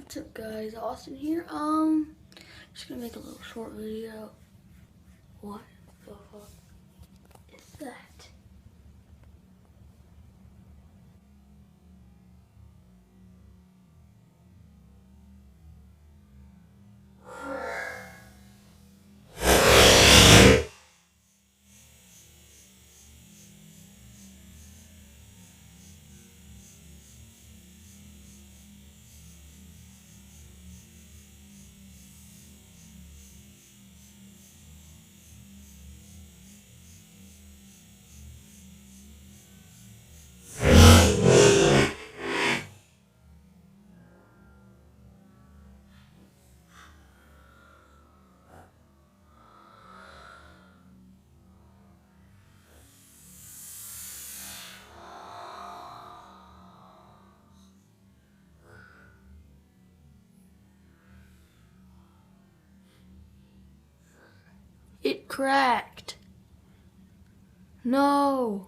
What's up guys, Austin here. Just gonna make a little short video. What the fuck is that? It cracked. No.